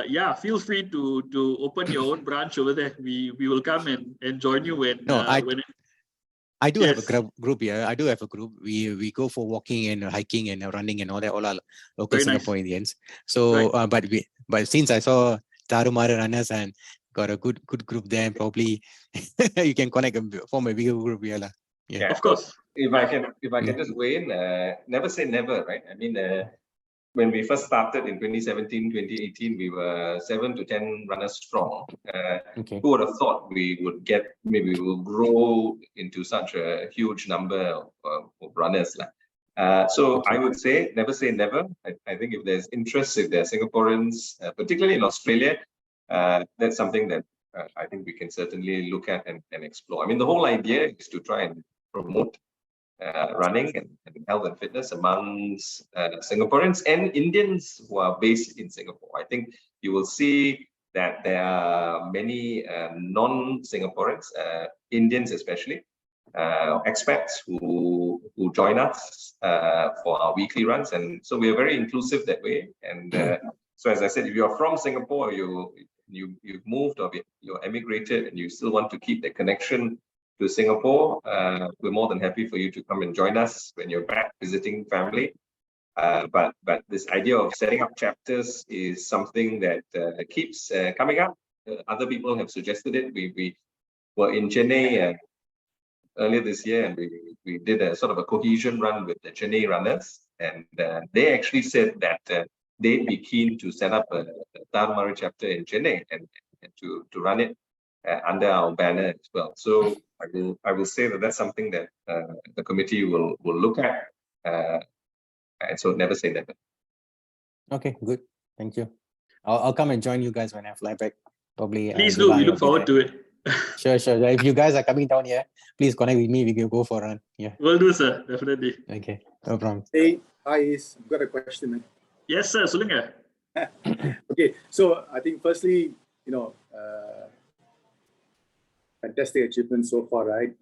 yeah, feel free to open your own branch over there. We will come and join you when I do have a group here. I do have a group. We go for walking and hiking and running and all that. All our local Singaporeans. So, but since I saw Tarumara runners and got a good group there, probably you can connect and form a bigger group here. Yeah, of course. If I can just weigh in, never say never, right? I mean, when we first started in 2017, 2018, we were 7 to 10 runners strong. Okay. Who would have thought we would get, maybe we will grow into such a huge number of runners. So Okay. I would say never. I think if there's interest, if there are Singaporeans, particularly in Australia, that's something that I think we can certainly look at and explore. I mean, the whole idea is to try and promote running and health and fitness amongst Singaporeans and Indians who are based in Singapore. I think you will see that there are many non-Singaporeans, Indians especially, expats who join us for our weekly runs, and so we are very inclusive that way. And so, as I said, if you are from Singapore, you've moved or you're emigrated, and you still want to keep the connection to Singapore, we're more than happy for you to come and join us when you're back visiting family. But this idea of setting up chapters is something that keeps coming up. Other people have suggested it. We were in Chennai earlier this year, and we did a sort of a cohesion run with the Chennai runners, and they actually said that they'd be keen to set up a Tarumari chapter in Chennai and to run it under our banner as well. So I will say that that's something that the committee will look at, and so never say never. Okay, good. Thank you. I'll come and join you guys when I fly back. Probably. Please do. We look forward to it. Sure. If you guys are coming down here, please connect with me. We can go for a run. Yeah. Will do, sir. Definitely. Okay. No problem. Hey, hi, I've got a question, man. Yes, sir. Solunga. Okay, so I think firstly, fantastic achievement so far, right?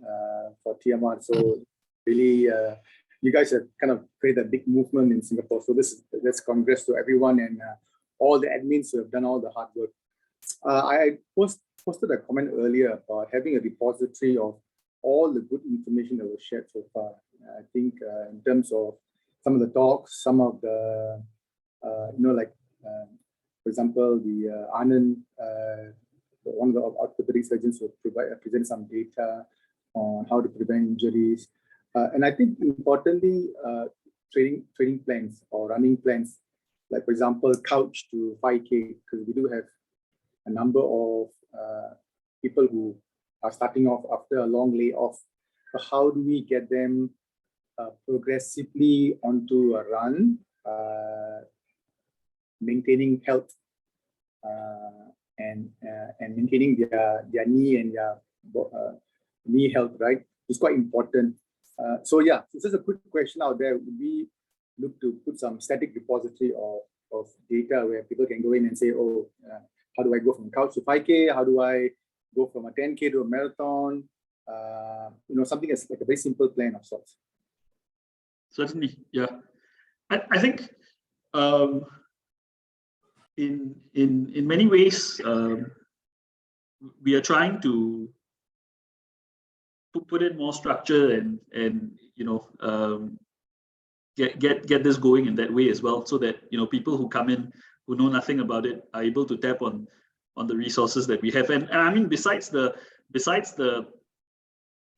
For TMR. So really, you guys have kind of created a big movement in Singapore. So that's congrats to everyone and all the admins who have done all the hard work. I posted a comment earlier about having a repository of all the good information that was shared so far. I think in terms of some of the talks, some of the, for example, the Anand, one of the orthopedic surgeons will present some data on how to prevent injuries. And I think importantly, training plans or running plans, like for example, couch to 5K, because we do have a number of people who are starting off after a long layoff. So how do we get them progressively onto a run, maintaining health and maintaining their knee and their knee health, right? It's quite important. So yeah, so this is a quick question out there. Would we look to put some static repository of data where people can go in and say, oh, how do I go from couch to 5K? How do I go from a 10K to a marathon? Something that's like a very simple plan of sorts. Certainly, yeah. I think in many ways we are trying to put in more structure and get this going in that way as well, so that people who come in who know nothing about it are able to tap on the resources that we have. And I mean, besides the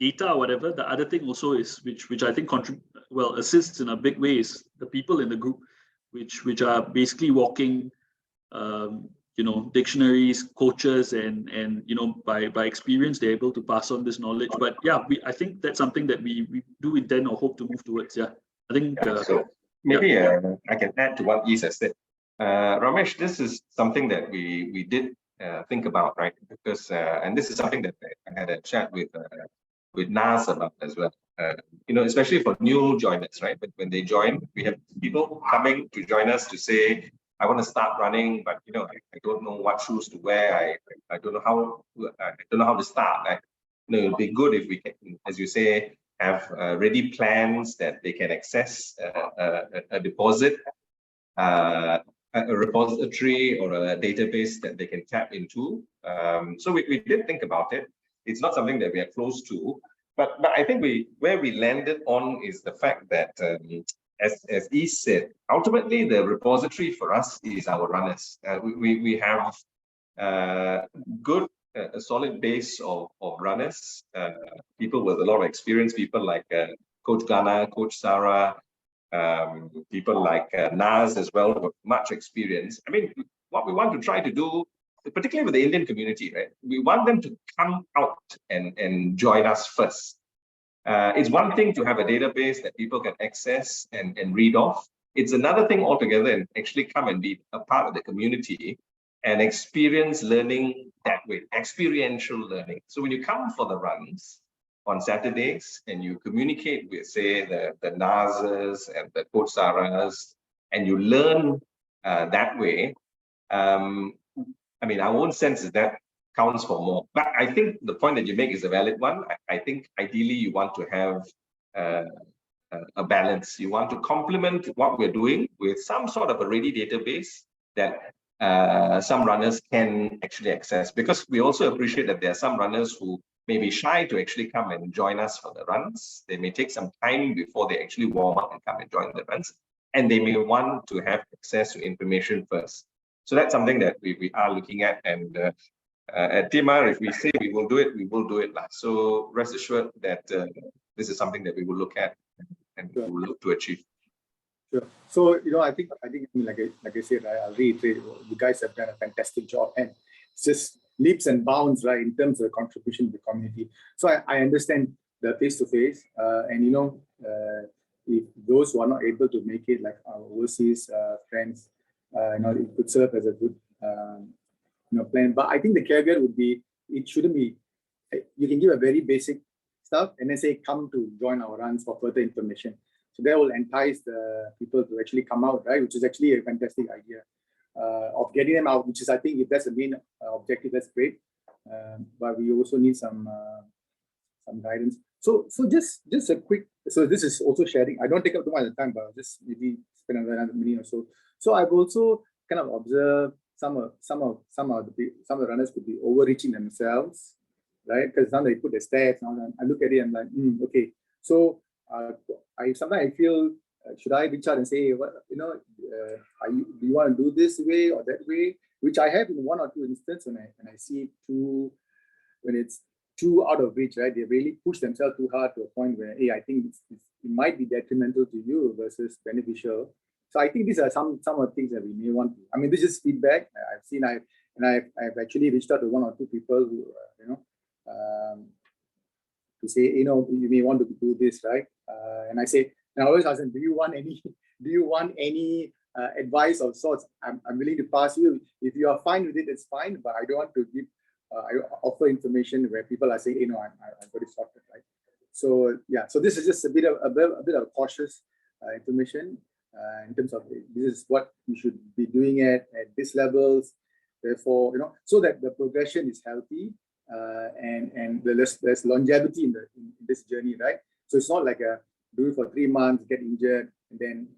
data or whatever, the other thing also is which I think assists in a big way is the people in the group, which are basically walking dictionaries, coaches, and by experience they're able to pass on this knowledge. But yeah, I think that's something that we do intend or hope to move towards. Yeah, I think so maybe I can add to what Is has said. Ramesh, this is something that we did think about, right? Because and this is something that I had a chat with Nas about as well. Especially for new joiners, right? But when they join, we have people coming to join us to say, I want to start running, but I don't know what shoes to wear. I don't know how to start. It would be good if we can, as you say, have ready plans that they can access a deposit, a repository or a database that they can tap into. So we did think about it. It's not something that we are close to, but I think where we landed on is the fact that as Is said, ultimately the repository for us is our runners. We have a solid base of runners, people with a lot of experience, people like Coach Ghana, Coach Sarah, people like Naz as well, with much experience. I mean, what we want to try to do, particularly with the Indian community, right? We want them to come out and join us first. It's one thing to have a database that people can access and read off. It's another thing altogether and actually come and be a part of the community and experience learning that way, experiential learning. So when you come for the runs on Saturdays and you communicate with, say, the Nazas and the Coach Saras, and you learn that way, I mean, our own sense is that counts for more. But I think the point that you make is a valid one. I think ideally you want to have a balance. You want to complement what we're doing with some sort of a ready database that some runners can actually access, because we also appreciate that there are some runners who may be shy to actually come and join us for the runs. They may take some time before they actually warm up and come and join the runs, and they may want to have access to information first. So that's something that we are looking at, and at TMR, if we say we will do it, we will do it. So rest assured that this is something that we will look at and we will look to achieve. Sure. So, I think like I said, right, I'll reiterate, you guys have done a fantastic job, and it's just leaps and bounds, right, in terms of the contribution to the community. So I understand the face-to-face, and if those who are not able to make it, like our overseas friends, it could serve as a good plan. But I think the caveat would be, it shouldn't be, you can give a very basic stuff and then say, come to join our runs for further information. So that will entice the people to actually come out, right? Which is actually a fantastic idea of getting them out, which is, I think, if that's the main objective, that's great. But we also need some guidance. So just a quick, so this is also sharing. I don't take up too much time, but I'll just maybe spend another minute or so. So I've also kind of observed some of the runners could be overreaching themselves, right? Because now they put the stats, and I look at it and I'm like, okay. So sometimes I feel, should I reach out and say, what, do you want to do this way or that way? Which I have in one or two instances when I see when it's too out of reach, right? They really push themselves too hard to a point where, hey, I think it might be detrimental to you versus beneficial. So I think these are some of the things that we may want to. I mean, this is feedback I've seen. I've actually reached out to one or two people who, to say, you may want to do this, right? And I say, and I always ask them, do you want any advice of sorts? I'm willing to pass you. If you are fine with it, it's fine. But I don't want to give. I offer information where people are saying, I've got it sorted, right? So yeah. So this is just a bit of cautious information. In terms of this is what you should be doing at this levels, therefore, so that the progression is healthy and there's longevity in this journey, right? So it's not like do it for 3 months, get injured, and then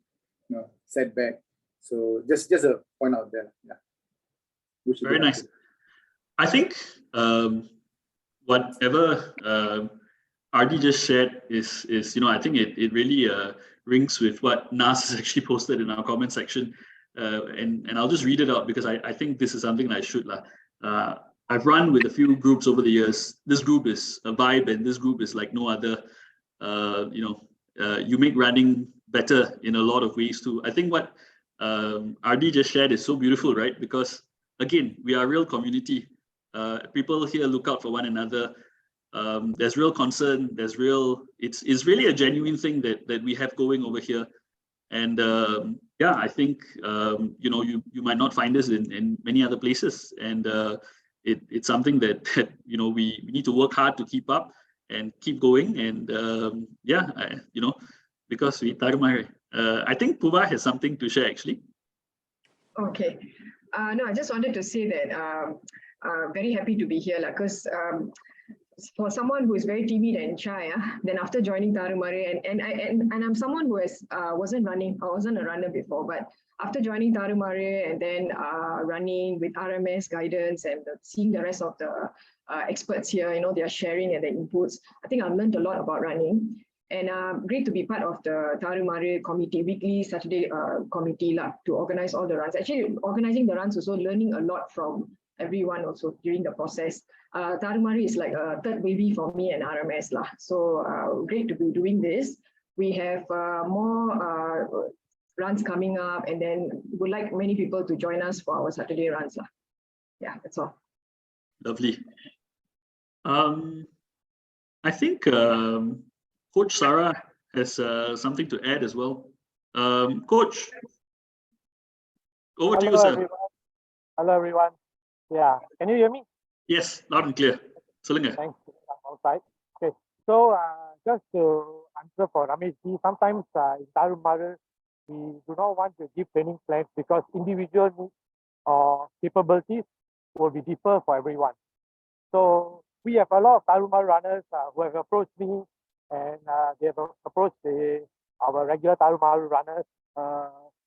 setback. So just a point out there. Yeah. Very nice. I think whatever RD just shared is I think it really rings with what Nas has actually posted in our comment section, and I'll just read it out because I think this is something that I should I've run with a few groups over the years. This group is a vibe, and this group is like no other. You make running better in a lot of ways too. I think what RD just shared is so beautiful, right? Because again, we are a real community. People here look out for one another. There's real concern. There's it's really a genuine thing that we have going over here. And yeah, I think you might not find this in many other places. And it's something that we need to work hard to keep up and keep going. And yeah, because we tarumare. I think Puba has something to share actually. Okay. No, I just wanted to say that very happy to be here, because for someone who is very timid and shy, then after joining Tarumare, and I'm someone who wasn't a runner before, but after joining Tarumare and then running with RMS guidance and seeing the rest of the experts here, their sharing and their inputs, I think I've learned a lot about running. And great to be part of the Tarumare committee, weekly Saturday committee to organize all the runs. Actually, organizing the runs also learning a lot from everyone also during the process. Tarumare is like a third baby for me and RMS. So great to be doing this we have more runs coming up, and then would like many people to join us for our Saturday runs. Yeah, that's all. Lovely. I think Coach Sarah has something to add as well. Coach, over to you, sir. Everyone. Hello, everyone. Yeah, can you hear me? Yes, loud and clear. Solunga. Thanks. I'm outside. Okay, so just to answer for Ramesh ji, sometimes in Tarumara, we do not want to give training plans because individual needs or capabilities will be differ for everyone. So we have a lot of Tarumara runners who have approached me, and they have approached our regular Tarumara runners.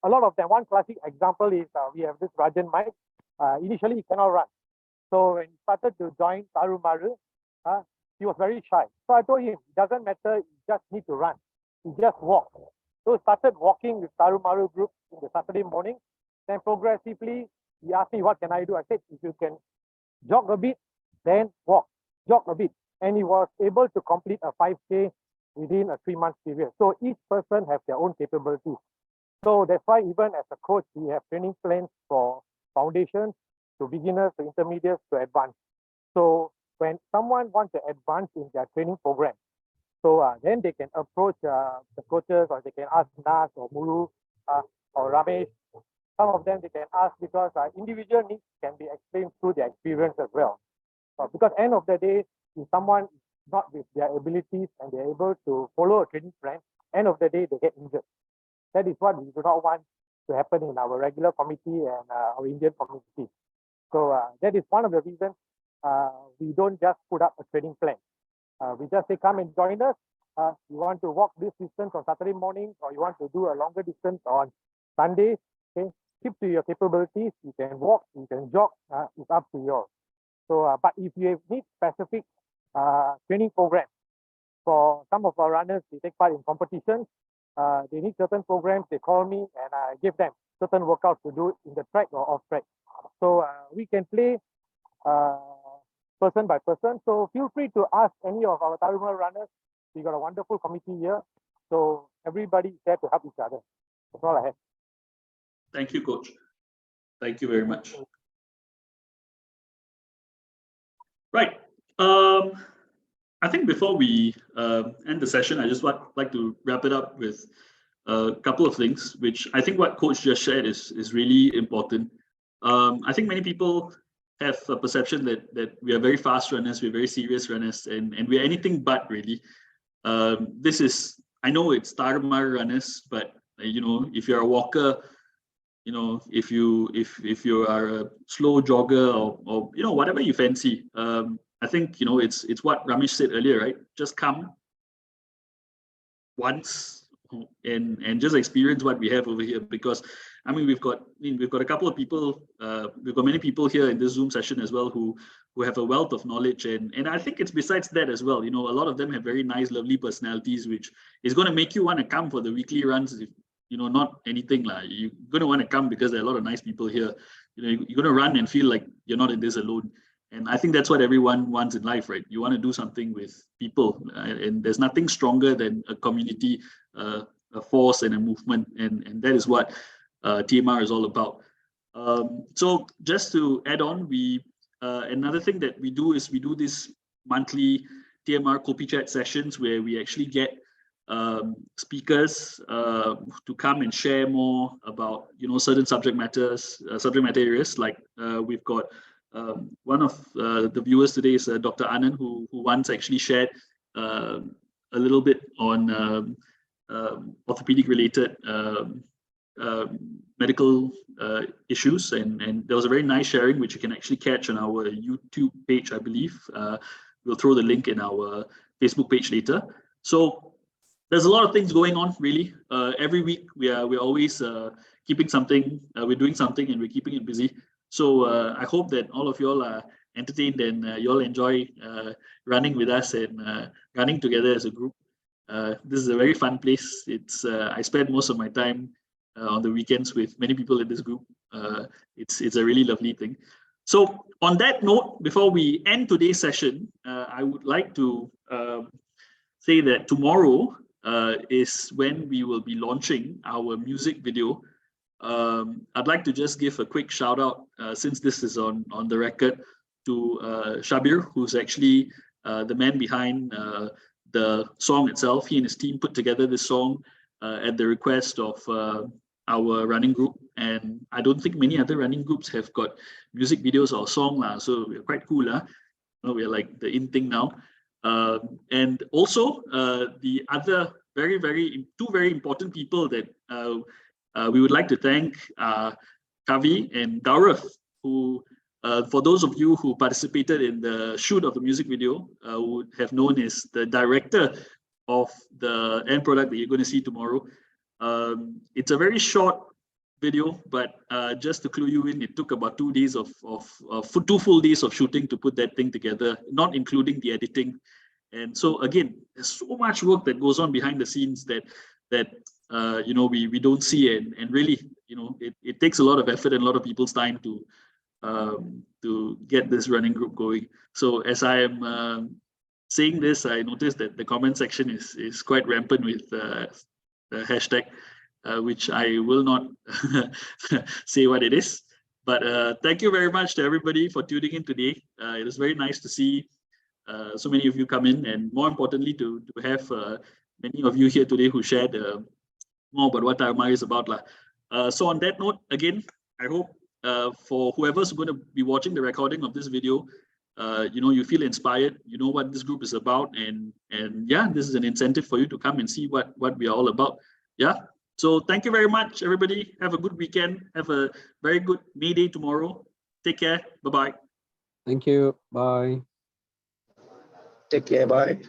A lot of them, one classic example is we have this Rajan Mike. Initially, he cannot run. So when he started to join Tarumara, he was very shy. So I told him, it doesn't matter, you just need to run. You just walk. So started walking with Tarumara group in the Saturday morning. Then progressively, he asked me, what can I do? I said, if you can jog a bit, then walk, jog a bit. And he was able to complete a 5K within a 3-month period. So each person has their own capabilities. So that's why even as a coach, we have training plans for foundations, to beginners, to intermediates, to advanced. So when someone wants to advance in their training program, so then they can approach the coaches, or they can ask Nas or Mulu or Ramesh. Some of them they can ask, because individual needs can be explained through their experience as well. Because end of the day, if someone is not with their abilities and they're able to follow a training plan, end of the day they get injured. That is what we do not want to happen in our regular committee and our Indian community. So that is one of the reasons we don't just put up a training plan. We just say, come and join us. You want to walk this distance on Saturday morning, or you want to do a longer distance on Sunday, okay? Keep to your capabilities. You can walk, you can jog, it's up to you. So, but if you need specific training programs, for some of our runners, they take part in competitions, they need certain programs, they call me and I give them certain workouts to do in the track or off track. So we can play person by person. So feel free to ask any of our Tarumara runners. We got a wonderful committee here. So everybody is there to help each other. That's all I have. Thank you, Coach. Thank you very much. Right. I think before we end the session, I just like to wrap it up with a couple of things, which I think what Coach just shared is really important. I think many people have a perception that we are very fast runners, we're very serious runners, and we're anything but really. This is, I know it's Tarumara runners, but you know, if you're a walker, you know, if you are a slow jogger or you know, whatever you fancy, I think, you know, it's what Ramesh said earlier, right? Just come once and just experience what we have over here, because I mean we've got a couple of people, we've got many people here in this Zoom session as well who have a wealth of knowledge, and I think it's besides that as well. You know, a lot of them have very nice, lovely personalities, which is going to make you want to come for the weekly runs. If, you know, not anything like you're going to want to come because there are a lot of nice people here. You know, you're going to run and feel like you're not in this alone. And I think that's what everyone wants in life, right? You want to do something with people, and there's nothing stronger than a community, a force and a movement, and that is what TMR is all about. So just to add on, another thing that we do is we do this monthly TMR Kopi chat sessions where we actually get speakers to come and share more about, you know, certain subject matter areas. Like we've got one of the viewers today is Dr. Anand, who once actually shared a little bit on orthopedic related medical issues, and there was a very nice sharing which you can actually catch on our YouTube page, I believe. We'll throw the link in our Facebook page later. So there's a lot of things going on really. Every week we're always keeping something, we're doing something, and we're keeping it busy. So I hope that all of you all are entertained and you all enjoy running with us and running together as a group. This is a very fun place. It's I spend most of my time on the weekends with many people in this group. It's a really lovely thing. So on that note, before we end today's session, I would like to say that tomorrow is when we will be launching our music video. I'd like to just give a quick shout out, since this is on the record, to Shabir, who's actually the man behind the song itself. He and his team put together this song at the request of our running group, and I don't think many other running groups have got music videos or song, so we're quite cool. We're like the in thing now. And also the other two very important people that we would like to thank, Kavi and Gaurav, who for those of you who participated in the shoot of the music video, would have known is the director of the end product that you're going to see tomorrow. It's a very short video, but just to clue you in, it took about 2 days of 2 full days of shooting to put that thing together, not including the editing. And so again, there's so much work that goes on behind the scenes that we don't see, and really, it takes a lot of effort and a lot of people's time to get this running group going. So as I am saying this, I noticed that the comment section is quite rampant with the hashtag, which I will not say what it is. But thank you very much to everybody for tuning in today. It was very nice to see so many of you come in, and more importantly, to have many of you here today who shared more about what TMR is about. So on that note, again, I hope for whoever's going to be watching the recording of this video, you feel inspired, you know what this group is about, and yeah, this is an incentive for you to come and see what we are all about. Yeah. So thank you very much, everybody. Have a good weekend. Have a very good May Day tomorrow. Take care. Bye-bye. Thank you. Bye. Take care. Bye.